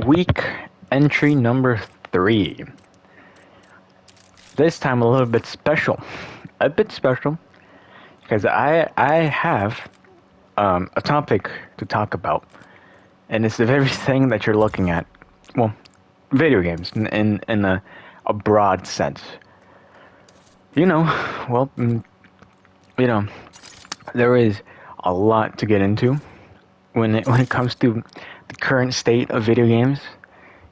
week entry number 3. This time a little bit special. A bit special because I have a topic to talk about, and it's the very thing that you're looking at. Well, video games in a broad sense. You know, well, you know, there is a lot to get into when it comes to the current state of video games.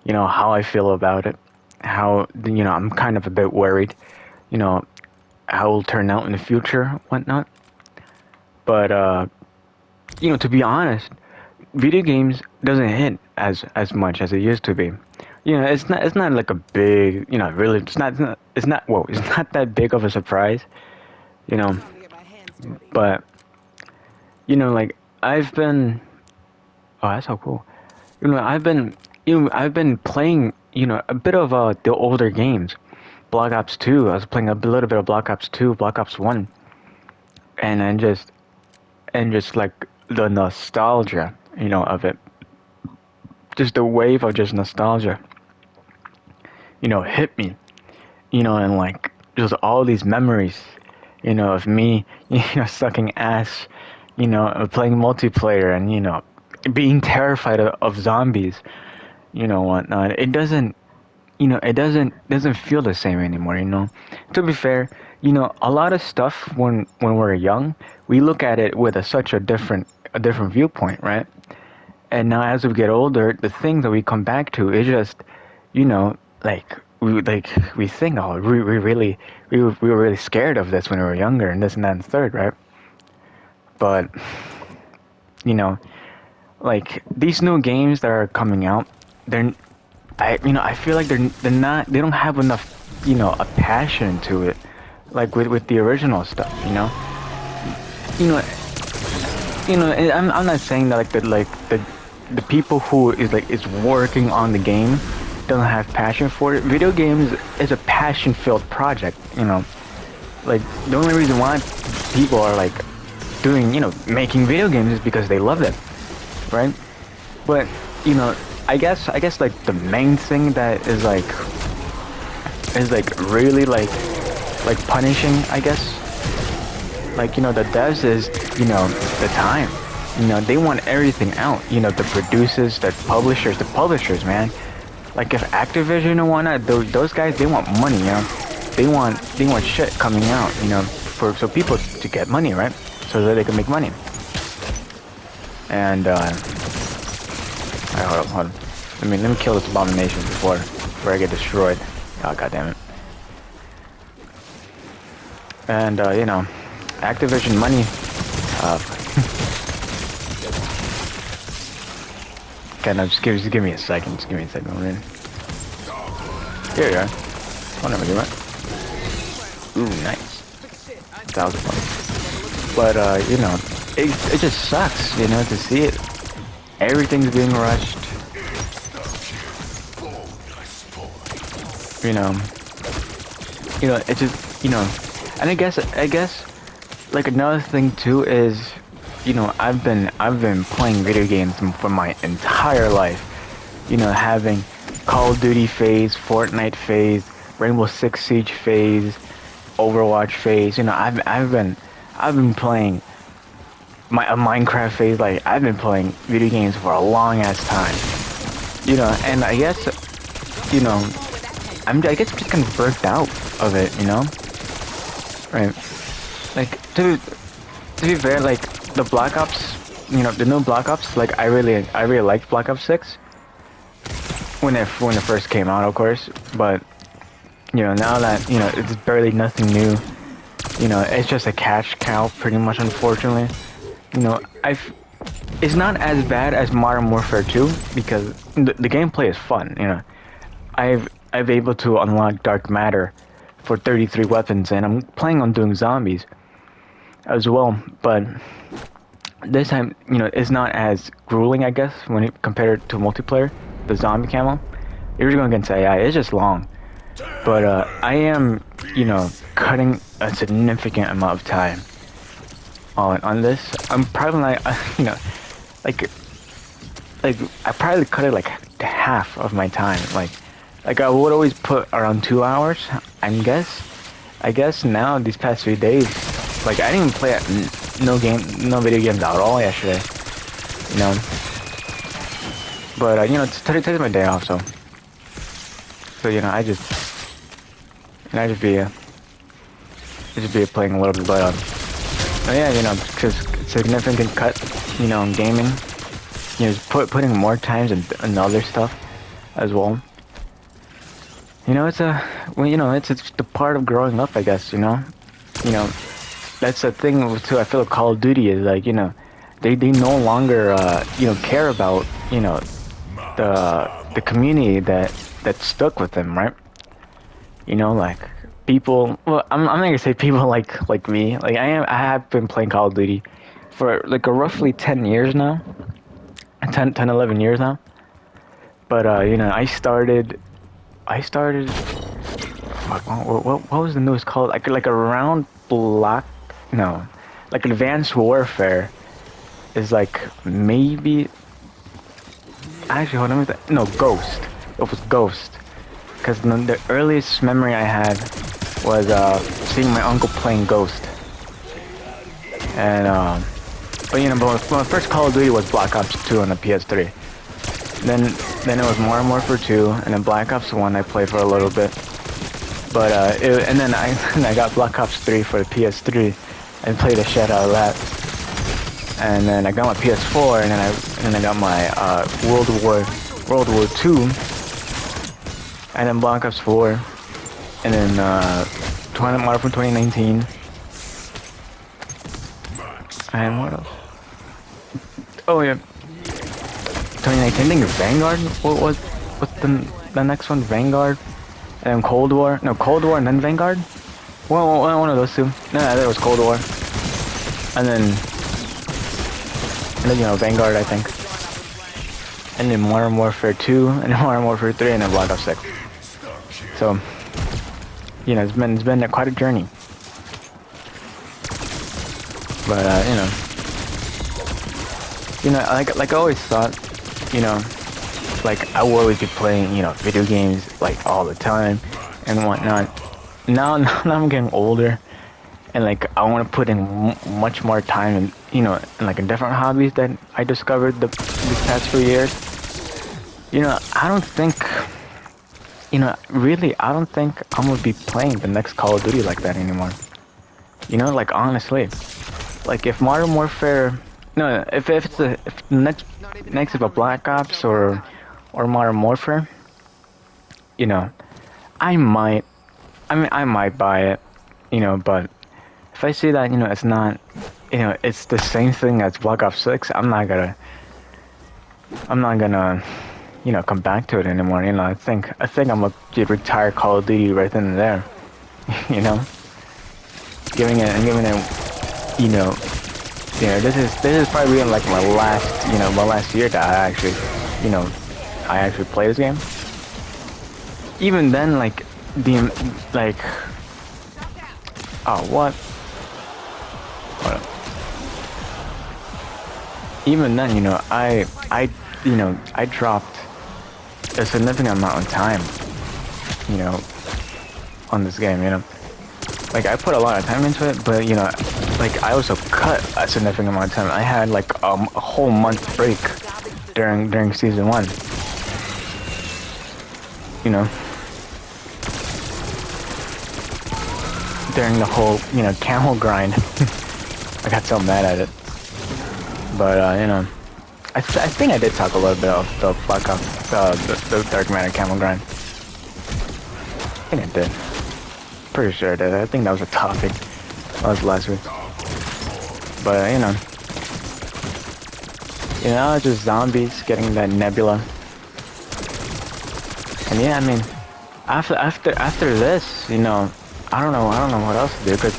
You know how I feel about it. How I'm kind of a bit worried. You know how it'll turn out in the future, whatnot. But to be honest, video games doesn't hit as much as it used to be. It's not like a big, really it's not that big of a surprise, you know. But like I've been, oh, that's so cool. I've been playing, a bit of the older games. Black Ops 2. I was playing a little bit of Black Ops 2, Black Ops 1, and just like the nostalgia, of it. Just the wave of just nostalgia, hit me, and like just all these memories, of me, sucking ass, playing multiplayer and, being terrified of zombies, whatnot. It doesn't, it doesn't feel the same anymore. To be fair, a lot of stuff when we're young, we look at it with such a different viewpoint, right? And now as we get older, the thing that we come back to is just, we think, oh, we were really scared of this when we were younger, and this and that and third, right? But like these new games that are coming out, they're I feel like they don't have enough, a passion to it, like with the original stuff, and I'm not saying that the people who is working on the game don't have passion for it. Video games is a passion-filled project, like the only reason why people are like doing, making video games is because they love it, right? But I guess like the main thing that is really like punishing, I guess, like the devs is the time. They want everything out. The producers, the publishers, man. Like if Activision and whatnot, those guys, they want money, They want shit coming out, so people to get money, right? So that they can make money. And hold on. Let me kill this abomination before I get destroyed. Oh, god damn it. And Activision money. Okay, no, just give me a second. Just give me a second, man. Here you are. Whatever you want. Ooh, nice. 1,000 points. But it just sucks, to see it. Everything's being rushed. It just, and I guess, like another thing too is, I've been playing video games for my entire life. Having Call of Duty phase, Fortnite phase, Rainbow Six Siege phase, Overwatch phase. I've been playing a Minecraft phase. Like I've been playing video games for a long ass time. And I guess, I'm just kind of burnt out of it, right? Like to be fair, like the Black Ops, the new Black Ops, like I really liked Black Ops 6 when it first came out, of course. But now that it's barely nothing new, it's just a cash cow pretty much, unfortunately. It's not as bad as Modern Warfare 2 because the gameplay is fun. I've able to unlock Dark Matter for 33 weapons, and I'm planning on doing zombies as well. But this time, it's not as grueling, I guess, when it compared to multiplayer. The zombie camo, you're going against AI. It's just long, but I am, cutting a significant amount of time on this. I'm probably like, like I probably cut it like half of my time. Like I would always put around 2 hours. I guess now these past few days, like I didn't even play no video games at all yesterday. You know. But you know, today's my day off, so you know, I just be playing a little bit, but yeah, you know, just significant cut, you know, in gaming. You know, just putting more times in other stuff as well. You know, well, you know, it's the part of growing up, I guess. You know, that's the thing too. I feel like Call of Duty is like, you know, they no longer you know, care about, you know, the community that stuck with them, right? You know, like people. Well, I'm not gonna say people like me. Like I have been playing Call of Duty for like a roughly 10 years now, 11 years now. But you know, I started. What was the newest called? Like around Black, no, like Advanced Warfare is like maybe. Actually, hold on. No, Ghost. It was Ghost. Because the earliest memory I had was seeing my uncle playing Ghost. And but you know, but my first Call of Duty was Black Ops 2 on the PS3. Then it was Modern Warfare 2, and then Black Ops 1 I played for a little bit. But and then I got Black Ops 3 for the PS3 and played the shit out of that. And then I got my PS4, and then I got my World War 2, and then Black Ops 4, and then Modern Warfare 2019. And what else? Oh yeah, 2019. I think Vanguard. What's the next one? Vanguard, and then Cold War. No, Cold War and then Vanguard. Well, one of those two. No, there was Cold War, and then you know, Vanguard, I think, and then Modern Warfare 2, and then Modern Warfare 3, and then Black Ops 6. So, you know, it's been quite a journey. But you know, like I always thought, you know, like I will always be playing, you know, video games like all the time and whatnot. Now I'm getting older, and like I want to put in much more time in, you know, in like in different hobbies that I discovered these past few years. You know, I don't think, you know, really, I don't think I'm gonna be playing the next Call of Duty like that anymore. You know, like honestly, like if Modern Warfare, no, if the next of a Black Ops or Modern Warfare, you know, I might buy it, you know, but if I see that, you know, it's not, you know, it's the same thing as Black Ops 6, I'm not gonna, you know, come back to it anymore. You know, I think I'm gonna retire Call of Duty right then and there. You know, giving it, you know, this is probably like my last year that I actually play this game. Even then, like oh, what? Hold up. Even then, you know, I dropped a significant amount of time, you know, on this game, you know. Like, I put a lot of time into it, but, you know, like, I also cut a significant amount of time. I had, like, a whole month break during Season 1. You know. During the whole, you know, camel grind. I got so mad at it. But, you know, I think I did talk a little bit of the Black Ops, the Dark Matter camel grind. I think I did. Pretty sure I did. I think that was a topic. That was last week. But, you know, it's just zombies getting that nebula. And yeah, I mean, after this, you know, I don't know what else to do, because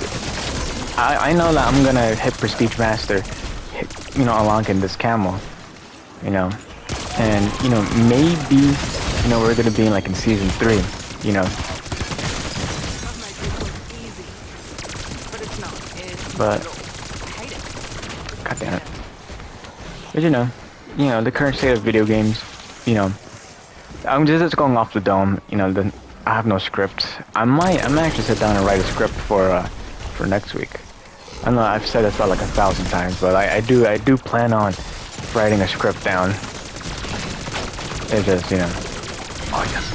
I know that I'm gonna hit Prestige Master, you know, unlocking this camel, you know, and, you know, maybe, you know, we're gonna be like in Season 3, you know. But, god damn it. But you know, the current state of video games, you know, I'm just going off the dome. You know, I have no script. I might actually sit down and write a script for next week. I know I've said this about like 1,000 times, but I do plan on writing a script down. It's just, you know, oh yes,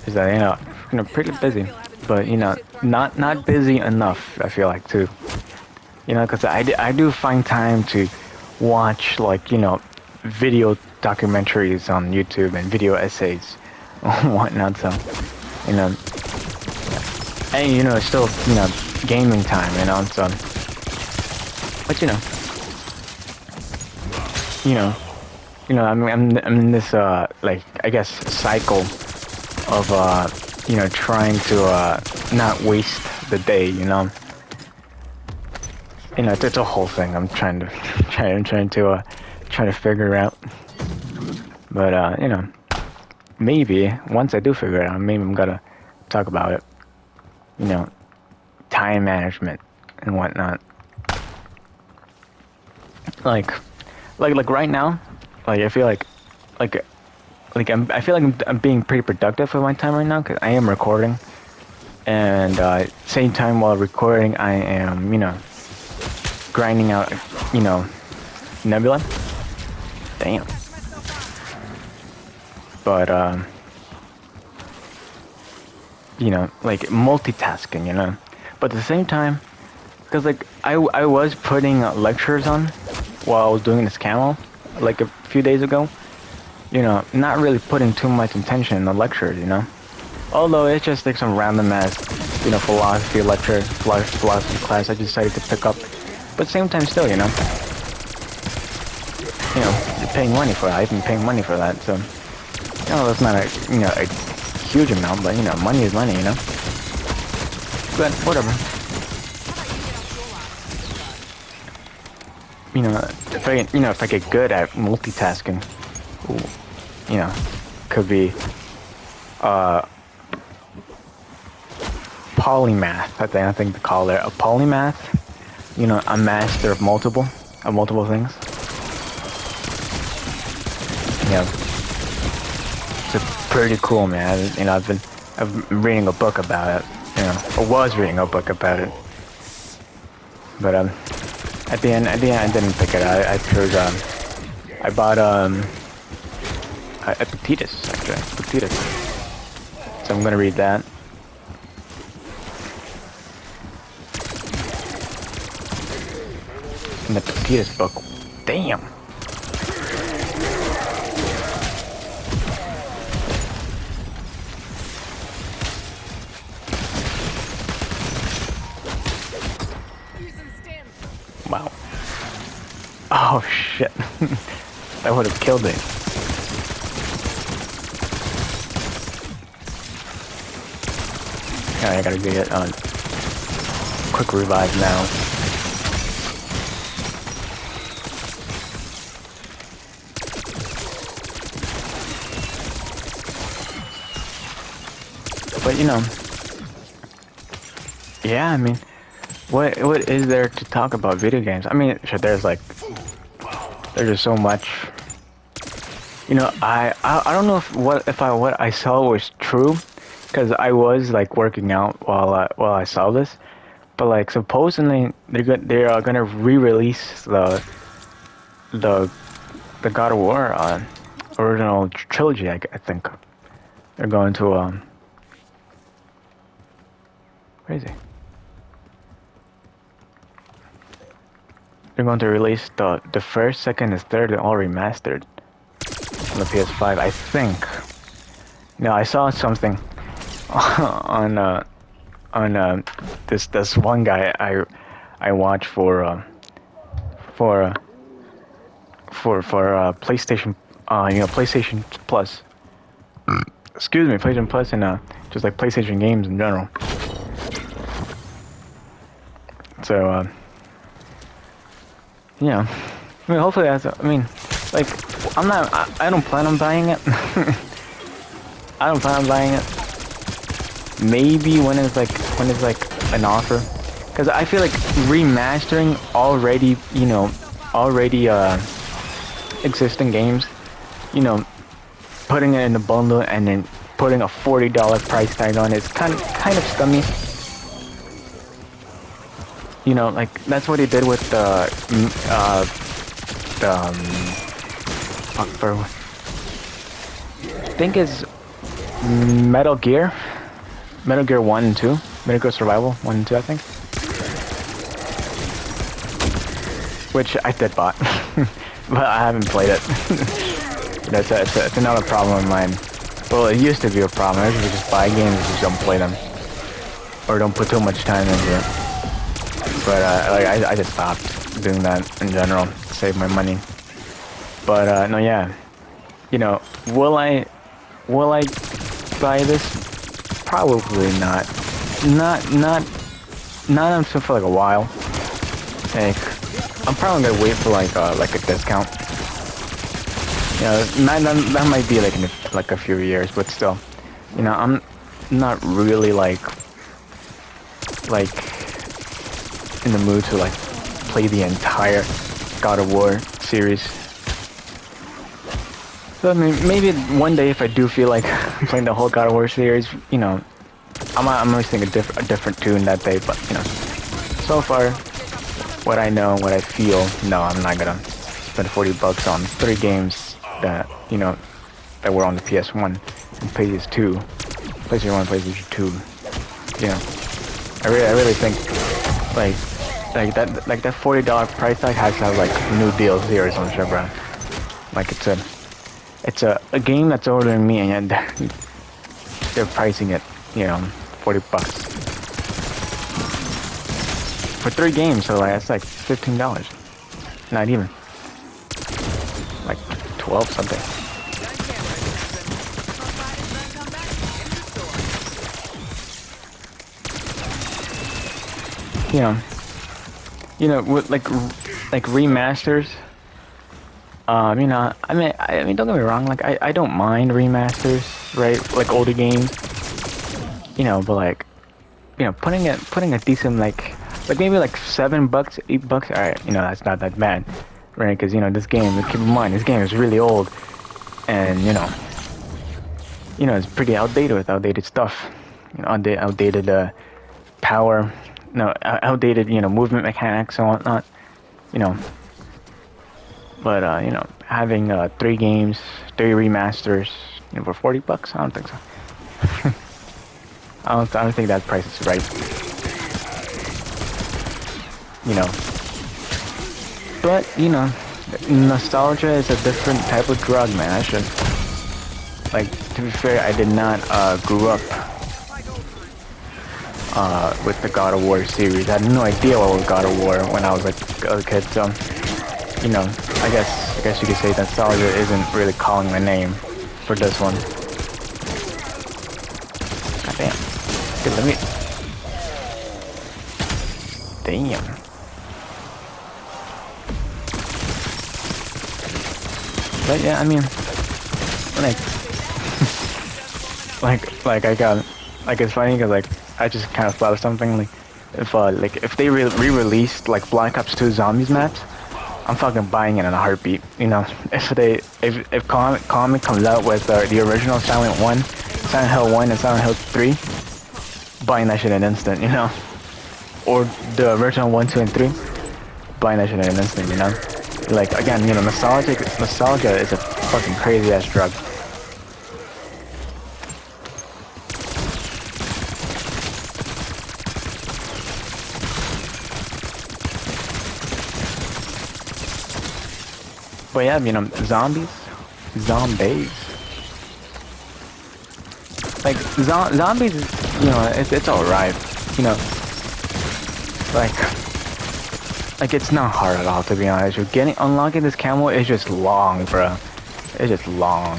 is that, you know, pretty busy, but you know, not busy enough. I feel like too, you know, because I do find time to watch, like, you know, video documentaries on YouTube and video essays and whatnot. So, you know, and you know, it's still, you know, gaming time, you know. So, but you know, I'm in this like, I guess, cycle of you know, trying to not waste the day, you know. You know, it's a whole thing. I'm trying to trying to figure out. But you know, maybe once I do figure it out, maybe I'm gonna talk about it. You know, time management and whatnot. Like, like right now, like I feel like I feel like I'm being pretty productive with my time right now because I am recording, and same time while recording, I am, you know, grinding out, you know, Nebula. Damn. But you know, like multitasking, you know. But at the same time, because like I was putting lectures on while I was doing this camo, like a few days ago. You know, not really putting too much intention in the lectures, you know. Although it's just like some random ass, you know, philosophy lecture, philosophy class I decided to pick up. But same time still, you know, you're paying money for that. I've been paying money for that, so, you know, that's not a, you know, a huge amount, but, you know, money is money, you know. But whatever. You know, if I get good at multitasking, ooh, you know, could be polymath. I think they call it a polymath. You know, a master of multiple things. Yeah, it's pretty cool, man. You know, I've been reading a book about it. You know, I was reading a book about it, but at the end I didn't pick it. I chose I bought Epictetus, actually, Epictetus. So I'm gonna read that. In the Epictetus book. Damn. Wow. Oh shit. That would have killed it. I gotta get on quick revive now. But you know, yeah, I mean, what is there to talk about video games? I mean, sure, there's just so much. You know, I don't know if what I saw was true, because I was like working out while I saw this, but like supposedly they are gonna re-release the God of War original trilogy. I think they're going to where is it? They're going to release the first, second, and third all remastered on the PS5, I think. No, I saw something on this one guy I watch for PlayStation, you know, PlayStation Plus. Excuse me, PlayStation Plus, and just like PlayStation games in general. So you know, I mean, hopefully that's. I mean, like, I don't plan on buying it. I don't plan on buying it. Maybe when it's like an offer, because I feel like remastering already, you know, existing games, you know, putting it in the bundle and then putting a $40 price tag on it is kind of scummy. You know, like that's what he did with the I think it's Metal Gear 1 and 2, Metal Gear Survival 1 and 2, I think. Which I did bought, but I haven't played it. It's another problem of mine. Well, it used to be a problem. I usually just buy games and just don't play them, or don't put too much time into it. But like I just stopped doing that in general, to save my money. But no, yeah, you know, will I buy this? Probably not. Not until for like a while. Like, I'm probably gonna wait for like a discount. You know, that might be like a few years, but still, you know, I'm not really like in the mood to like play the entire God of War series. So I mean, maybe one day if I do feel like playing the whole God of War series, you know, I'm always thinking a different tune that day. But you know, so far, what I know, what I feel, no, I'm not gonna spend $40 on 3 games that, you know, that were on the PS1 and PS2, PlayStation 1, PlayStation 2. You know, I really think like that $40 price tag has to have like new DLC or some shit, bro. Like it's a game that's older than me, and they're pricing it, you know, $40 for 3 games. So like that's like $15. Not even. Like 12 something. You know, with like remasters. You know, I mean, don't get me wrong. Like, I don't mind remasters, right? Like older games. You know, but like, you know, putting a decent like maybe like $7, $8. All right, you know, that's not that bad, right? Because you know, this game. Keep in mind, this game is really old, and you know, it's pretty outdated with outdated stuff. You know, outdated power. No, outdated, you know, movement mechanics and whatnot. You know. But you know, having 3 games, 3 remasters, you know, for $40, I don't think so. I don't think that price is right. You know. But you know, nostalgia is a different type of drug, man. Like, to be fair, I did not grow up with the God of War series. I had no idea what was God of War when I was like a kid. So, you know, I guess you could say nostalgia isn't really calling my name for this one. God damn. Dude, let me... Damn. But yeah, I mean, like I got, like it's funny because like I just kind of thought of something like if they re-released like Black Ops 2 Zombies maps, I'm fucking buying it in a heartbeat. You know, if Comic comes out with the original Silent Hill 1 and Silent Hill 3, buying that shit in an instant, you know, or the original 1, 2, and 3, buying that shit in an instant, you know. Like again, you know, nostalgia is a fucking crazy ass drug. But yeah, you know, zombies. Like zombies, you know, it's alright. You know, like it's not hard at all, to be honest. You're unlocking this camo is just long, bro. It's just long.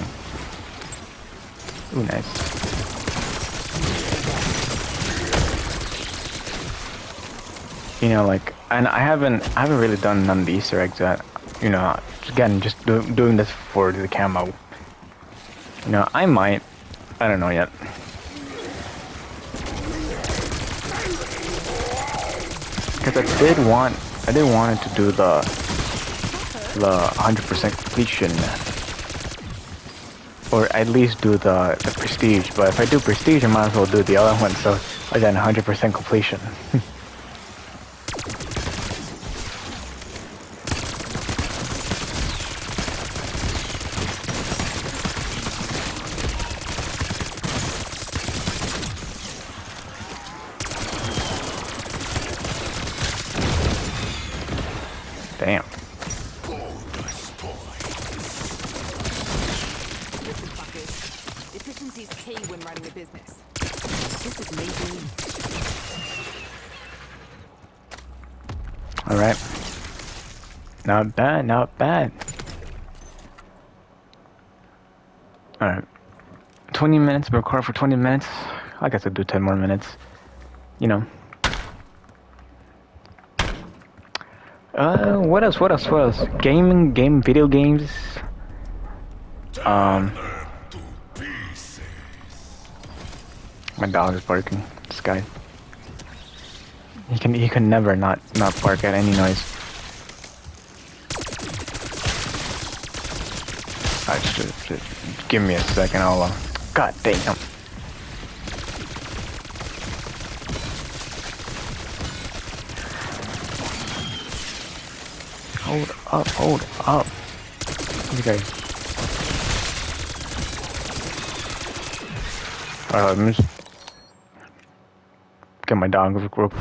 Ooh, nice. You know, like, and I haven't really done none of the Easter eggs yet. You know, again, just doing this for the camo. You know, I might. I don't know yet. Because I did want it to do the 100% completion. or at least do the prestige. But if I do prestige, I might as well do the other one. So I got 100% completion. Damn. Listen, fuckers. Efficiency's key when running a business. This is me doing. All right. Not bad. Not bad. All right. 20 minutes. Record for 20 minutes. I guess I'll do 10 more minutes. You know. What else? What else? What else? Video games. My dog is barking. This guy. He can never not bark at any noise. Alright, just give me a second. I'll. God damn. Hold up, hold up. You guys. Alright, let me just get my dog real quick.